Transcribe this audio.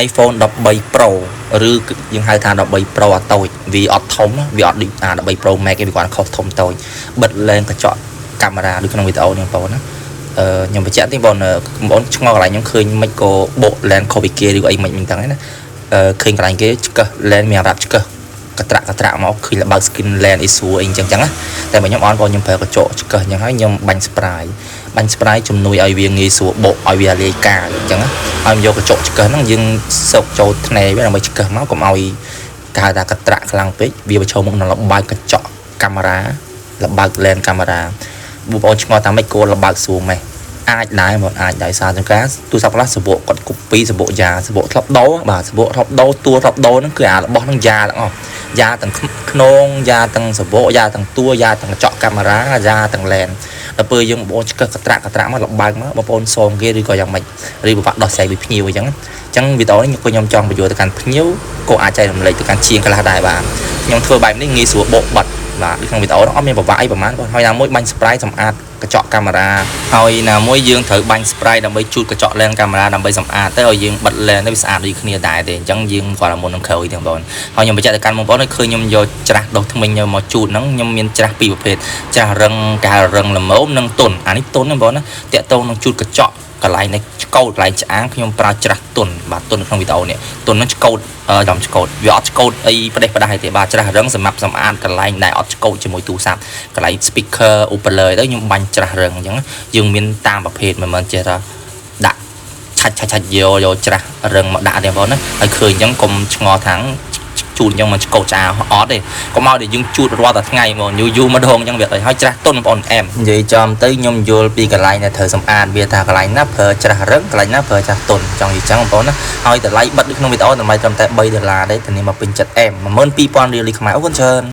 iPhone 13 Pro ឬយើងហៅថា13 Pro អត់តូចវាអត់ធំវាអត់ដូច13 Pro Max គេវាគាត់ខុសធំតូចបិទលែងកញ្ចក់កាមេរ៉ាដូចក្នុងវីដេអូនេះបងប្អូនណាខ្ញុំបញ្ជាក់ទីបងប្អូនឆ្ងល់កន្លែងខ្ញុំឃើញមិនក៏បកលែនខុសពីគេឬអីមិនហ្នឹងណាឃើញកន្លែងគេឆ្កឹះលែនមានអារ៉ាប់ឆ្កឹះកត្រាក់មកឃើញល្បើក skin lens អីសួរអីចឹងណាតែបើខ្ញុំអត់បងខ្ញុំប្រើកញ្ចក់ឆ្កឹះចឹងហើយខ្ញុំបាញ់ spray ជំនួយឲ្យវាងាយស្រួលបកឲ្យវាលាយកាយចឹងណាឲ្យយកកញ្ចក់ឆ្កឹះហ្នឹងយើងសោកចូលថ្នេរវាដើម្បីឆ្កឹះមកកុំឲ្យគេហៅថាកត្រាក់ខ្លាំងពេកវាប្រឈមមុខនឹងល្បើកកញ្ចក់កាមេរ៉ាល្បើក lens កាមេរ៉ាបងប្អូនឆ្ងល់ថាម៉េចគួរល្បើកស្រួលម៉េះអាចដែរមកអាចដែរសារចង្ការទូរស័ព្ទខ្លះសបកគាត់ copy សបកយ៉ាសបកធ្លាប់ដោបាទសបកធ្លាប់ដោតួធ្លាប់ដោហ្នឹងគឺអារបស់ហ្នឹងយ៉ាទាំងអស់យ៉ាទាំងខ្នងយ៉ាទាំងសបកយ៉ាទាំងតួយ៉ាទាំងកញ្ចក់កាមេរ៉ាយ៉ាទាំង lens ដល់ពេលយើងបងប្អូនឆ្កឹះកត្រាក់មកល្បើកមកបងប្អូនសងគេឬក៏យ៉ាងម៉េចឬពិបាកដោះស្រាយពីភ្ញៀវអញ្ចឹងវីដេអូនេះខ្ញុំចង់បញ្យល់ទៅកាន់ភ្ញៀវក៏អាចចែករំលែកទៅកាន់ជាងខ្លះដែរបាទខ្ញុំធ្វើបែបនេះងាយស្រួលបកបាត់បាទក្នុងវីដេអូនោះអត់មានប្រវត្តិអីប្រហែលបងហើយណាមួយបាញ់ spray សម្អាតកញ្ចក់កាមេរ៉ាហើយណាមួយយើងត្រូវបាញ់ spray ដើម្បីជូតកញ្ចក់ lens កាមេរ៉ាដើម្បីសម្អាតទៅឲ្យយើងបិទ lens ទៅវាស្អាតដូចគ្នាដែរទេអញ្ចឹងយើងគាត់តែមុននឹងក្រោយទាំងបងហើយខ្ញុំបញ្ជាក់ទៅកាន់បងប្អូនឃើញខ្ញុំយកច្រាស់ដុសធ្មេញមកជូតហ្នឹងខ្ញុំមានច្រាស់ពីរប្រភេទច្រាស់រឹងកាលរឹងល្មមនិងទន់អានេះទន់ហ្នឹងបងណាតាក់ទងនឹងជូតកញ្ចក់កន្លែងនេះឆ្កោតកន្លែងឆ្អាងខ្ញុំប្រើច្រាស់ទន់បាទទន់ក្នុងវីដេអូនេះទន់នឹងឆ្កោតចំឆ្កោតវាអត់ឆ្កោតអីផ្ដេសផ្ដាស់ទេបាទច្រាស់រឹងសម្រាប់សម្អាតកន្លែងដែលអត់ឆ្កោតជាមួយទូរស័ព្ទកន្លែង speaker upper ទៅខ្ញុំបាញ់ច្រាស់រឹងអញ្ចឹងយើងមានតាមប្រភេទមិនមែនចេះថាដាក់ឆាច់យកច្រាស់រឹងមកដាក់ទេបងណាហើយឃើញអញ្ចឹងកុំឆ្ងល់ថាជូតអញ្ចឹងមិនឆ្កោតឆ្អាអត់ទេកុំឲ្យតែយើងជូតរាល់តែថ្ងៃហ្មងយូរម្ដងអញ្ចឹងវាហើយច្រាស់ទន់បងប្អូនអែមនិយាយចំទៅខ្ញុំយល់ពីកន្លែងដែលត្រូវសម្អាតវាថាកន្លែងណាប្រើច្រាស់រឹងកន្លែងណាប្រើច្រាស់ទន់ចង់និយាយចឹងបងប្អូនណាហើយតម្លៃបិទក្នុងវីដេអូតម្លៃត្រឹមតែ$3ទេធានាមកពេញចិត្តអែម 12000 រៀលខ្មែរអរគុណច្រើន